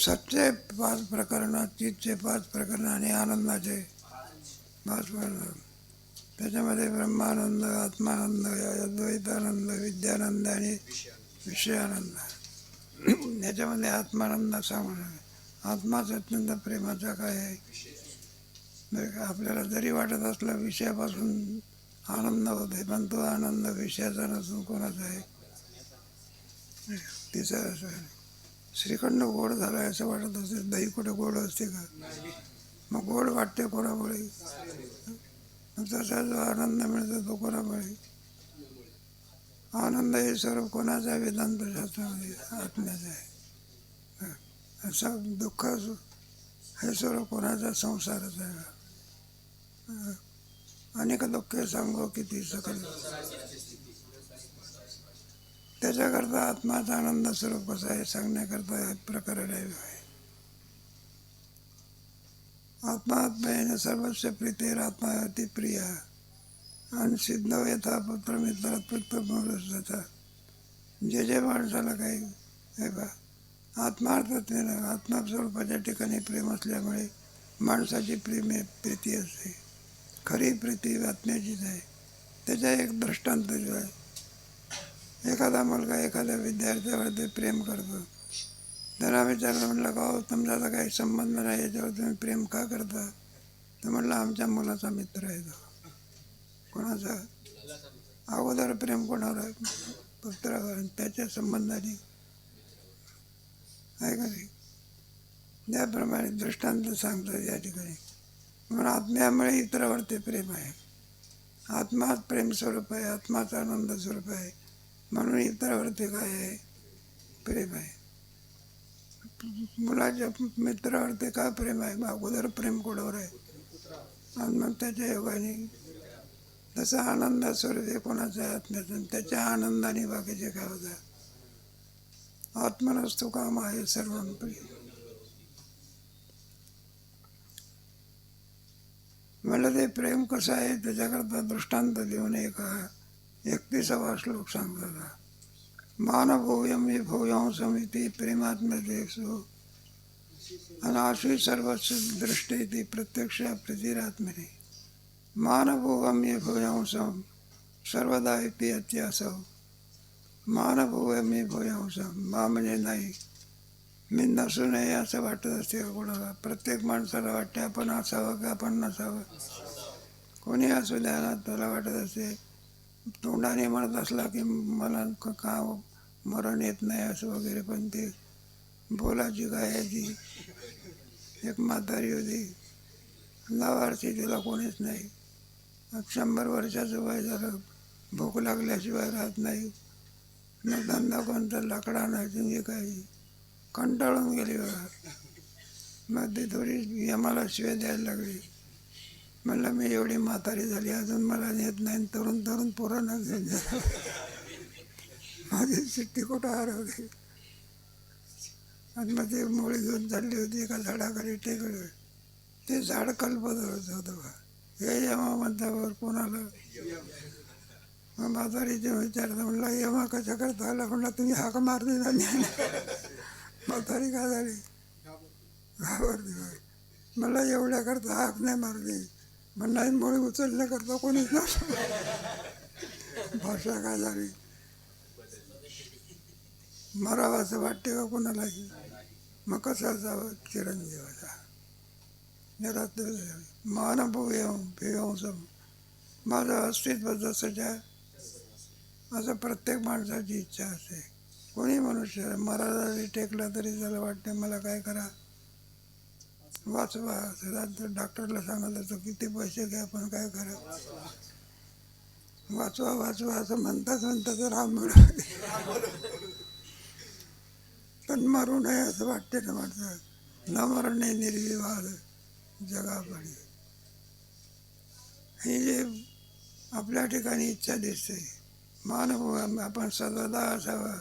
सत्य 5 प्रकरण, चित्तचे 5 प्रकरण आणि आनंदाचे 5 प्रकरण. त्याच्यामध्ये ब्रह्मानंद, आत्मानंद, अद्वैतानंद, विद्यानंद आणि विषयानंद. याच्यामध्ये आत्मानंद सांगून आत्माच अत्यंत प्रेमाचा काय आहे. आपल्याला जरी वाटत असलं विषयापासून आनंद होते, पण तो आनंद विषयाचा नसून कोणाचा आहे, तिचा असं आहे. श्रीखंड गोड झाला असं वाटत असेल, दही कुठं गोड असते का? मग गोड वाटते कोणामुळे? तसा जो आनंद मिळतो तो कोणामुळे? आनंद हे सर्व कोणाचा? वेदांत शास्त्रामध्ये आत्म्याचा आहे. असं दुःख हे सर्व कोणाचा? संसाराचा आहे. अनेक दुःखे सांगो किती सकल. त्याच्याकरता आत्माचा आनंद स्वरूप कसा आहे सांगण्याकरता हे प्रकरण आहे. आत्मात्म्येन सर्वस्व प्रीतेर आत्मा अति प्रिया आणि सिद्ध यथा पुत्र मित्रात. जे माणसाला काही हे बा आत्मार्थतेनं आत्मस्वरूपाच्या ठिकाणी प्रेम असल्यामुळे माणसाची प्रीती असते. खरी प्रीती आत्म्याचीच आहे. त्याचा एक दृष्टांत जो आहे, एखादा मुलगा एखाद्या विद्यार्थ्यावर ते प्रेम करतो. त्याला विचारलं, म्हटलं का हो तुमचा तर काही संबंध नाही, याच्यावर तुम्ही प्रेम का करता? तर म्हटलं आमच्या मुलाचा मित्र आहे तो. कोणाचा? अगोदर प्रेम कोणावर आहे? पुत्रावर. त्याच्या संबंधाने आहे का नाही? त्याप्रमाणे दृष्टांत सांगतात या ठिकाणी. म्हणून आत्म्यामुळे इतरावरती प्रेम आहे. आत्माच प्रेम स्वरूप आहे, आत्माचा आनंद स्वरूप आहे. म्हणून इतरावरती काय आहे? प्रेम आहे. मुलाच्या मित्रावरती काय प्रेम आहे? अगोदर प्रेम कोणावर आहे? आणि मग त्याच्या योगाने तसा आनंद स्वरूप आहे कोणाचा आहे? आत्म्याचा. त्याच्या आनंदाने बाकीचे काय होतं? आत्मनस्तु काम आहे सर्व. म्हणलं ते प्रेम कसं आहे त्याच्याकरता दृष्टांत देऊन एक 31वा श्लोक सांगतात. मानभूयम हे भूयांसमिती प्रेमात्मदेशो अनाशी सर्वस्व दृष्टी ती प्रत्यक्ष प्रीतिरात्मने. मानभूयम हे भूयांसम सर्वदा इति अत्यासव. मानभूयम हे भूयांसम. मा म्हणजे नाही, मी नसू नये असं वाटत असते का कोणाला? प्रत्येक माणसाला वाटते आपण असावं का आपण नसावं. कोणी असू द्या ना, त्याला वाटत असते. तोंडाने म्हणत असला की मला का मरण येत नाही असं वगैरे, पण ते बोलाची काय आहे ती. एक म्हातारी होती, लावारची, तिला कोणीच नाही. 100 वर्षाचं वय झालं, भूक लागल्याशिवाय राहत नाही. न धंदा कोणता, लाकडा नाही, काही कंटाळून गेली बघा. मग ती थोडी आम्हाला शिवाय द्यायला लागली. म्हणलं मी एवढी म्हातारी झाली अजून मला येत नाही, तरुण पोरांना घेऊन जा. माझी शिट्टी कुठं हरवली. आणि मग ते मुळे घेऊन चालली होती एका झाडाखाली टेकलं. ते झाड कल्पत होतं बा. हे यमा म्हणतावर कोणाला? मग म्हातारीचे विचारलं, म्हणलं यमा कशा करता आला? म्हणलं तुम्ही हाक मारली नाही. म्हातारी काय झाली? घाबरली. मला एवढ्या करता हाक नाही मारली. म्हणला मुळे उचलण्याकरता कोणीच नसतं. भाषा काय झाली? मरावं असं वाटते का कोणालाही? मग कसा जावं? चिरंजीवाचा. घरात मानभूयम माझं अस्तित्व जसंच्या असं प्रत्येक माणसाची इच्छा असते. कोणी मनुष्य मराठी टेकला तरी त्याला वाटते मला काय करा, वाचवा. डॉक्टरला सांगत होतं किती पैसे घ्या पण काय करा, वाचवा असं म्हणतात राम म्हणून. पण मरू नये असं वाटते ना माणसं. न मरणे निर्विवाद जगापडी. ही जे आपल्या ठिकाणी इच्छा दिसते, मानव आपण सर्वदा असावं,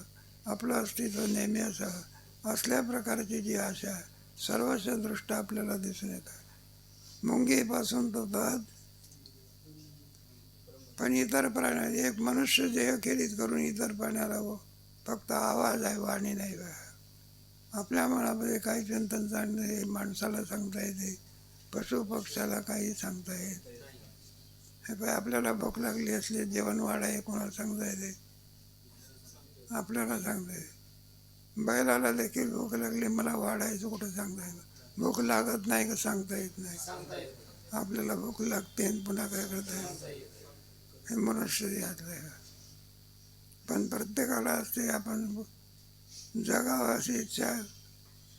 आपलं अस्तित्व नेहमी असावं, असल्या प्रकारची जी आशा सर्वस्व दृष्ट आपल्याला दिसून येतात. मुंगीपासून तो दाद. पण इतर प्राणी, एक मनुष्य देह खेरीत करून इतर प्राण्याला फक्त आवाज आहे, वाणी नाही. आपल्या मनामध्ये काही चिंतन जाणणे माणसाला सांगता येते, पशु पक्षाला काही सांगता येत. हे काय आपल्याला भूक लागली असली जेवण वाढाय कोणाला सांगता येते? आपल्याला सांगता येते. बैलाला देखील भूक लागली मला वाढायचं कुठं सांगता येतं? भूक लागत नाही का सांगता येत नाही. आपल्याला भूक लागते आणि पुन्हा काय करता येईल? हे मनुष्य यातलं आहे. पण प्रत्येकाला असते आपण जगावं अशी इच्छा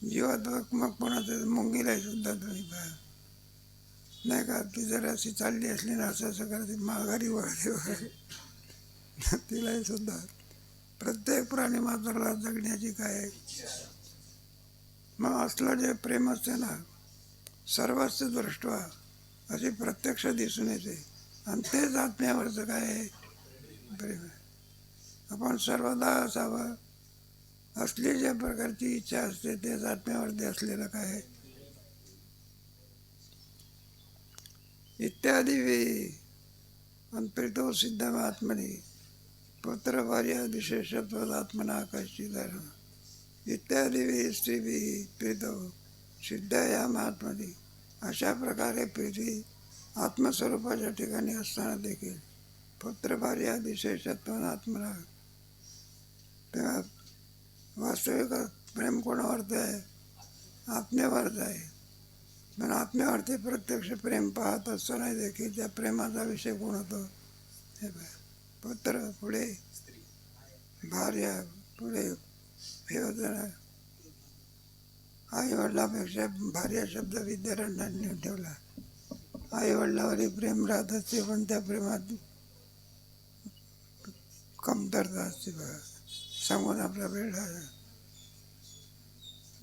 जीवात. मग कोणाचं मुंगीला सुद्धा तुम्ही पहा नाही का, ती जर अशी चालली असली ना असं असं करते माघारी वळते वगैरे तिलाही सुद्धा प्रत्येक प्राणी मात्राला जगण्याची काय मग असलं जे प्रेम असते ना सर्वस्व दृष्टवा अशी प्रत्यक्ष दिसून येते आणि तेच आत्म्यावरचं काय आहे प्रेम आहे. आपण सर्वदा असावं असली ज्या प्रकारची इच्छा असते तेच आत्म्यावरती असलेलं काय आहे इत्यादी प्रीतो सिद्धमात्मनी पुत्र भार्या विशेषत्वाद आत्मना कशी धर्म इत्यादी स्त्रीभी प्रीतो सिद्ध या महात्मनी अशा प्रकारे प्रीती आत्मस्वरूपाच्या ठिकाणी असताना देखील पुत्र भार्या विशेषत्वाद आत्मना. तेव्हा वास्तविक प्रेम कोणावरती आहे? आत्म्यावरच आहे. पण आत्म्यावरती प्रत्यक्ष प्रेम पाहत असताना देखील त्या प्रेमाचा विषय कोण होतो? हे पुत्र, पुढे भार्या, पुढे हे होतं ना आई वडिलापेक्षा भार्या शब्द विद्यारण्यांनी ठेवला. आई वडिलावरही प्रेम राहत असते पण त्या प्रेमात कमतरता असते. बघा सांगून आपला वेळ झाला.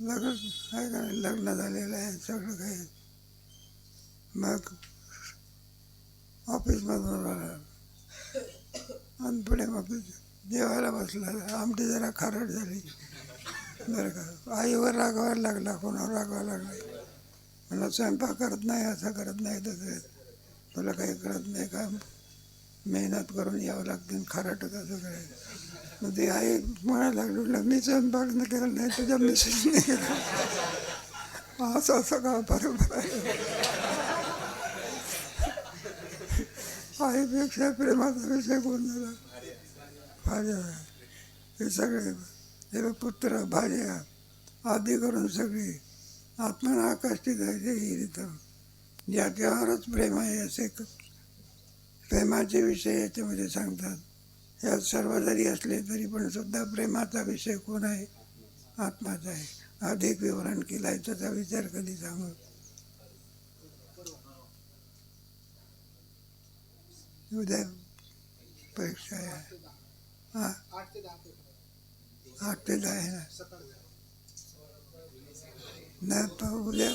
लग्न आहे का नाही? लग्न झालेलं आहे सगळं काही. मग ऑफिसमधून आला आणि पुढे मग जेवायला बसला. आमटी जरा खारट झाली बरं का. आईवर रागावायला लागला, कोणावर रागावा लागला. मला स्वयंपाक करत नाही, असं करत नाही, तसं तुला काही कळत नाही का? मेहनत करून यावं लागते खारट कसं करायचं? मग ती आई म्हणायला लागली मी स्वयंपाक न केलं नाही तुझ्या मिसेसने केलं. असं असं का बरोबर आहे. आईपेक्षा प्रेमाचा विषय कोण झाला? भार्या. हे सगळे हे पुत्र भार्या आदी करून सगळी आत्मना कष्टीत आहे इथं ज्याच्यावरच प्रेम आहे असे प्रेमाचे विषय याच्यामध्ये सांगतात. यात सर्व जरी असले तरी पण सुद्धा प्रेमाचा विषय कोण आहे? आत्माचा आहे. अधिक विवरण केलं आहे त्याचा विचार कधी सांगू. उद्या परीक्षा आहे. हां 8 ते 10 आहे ना. नाही उद्या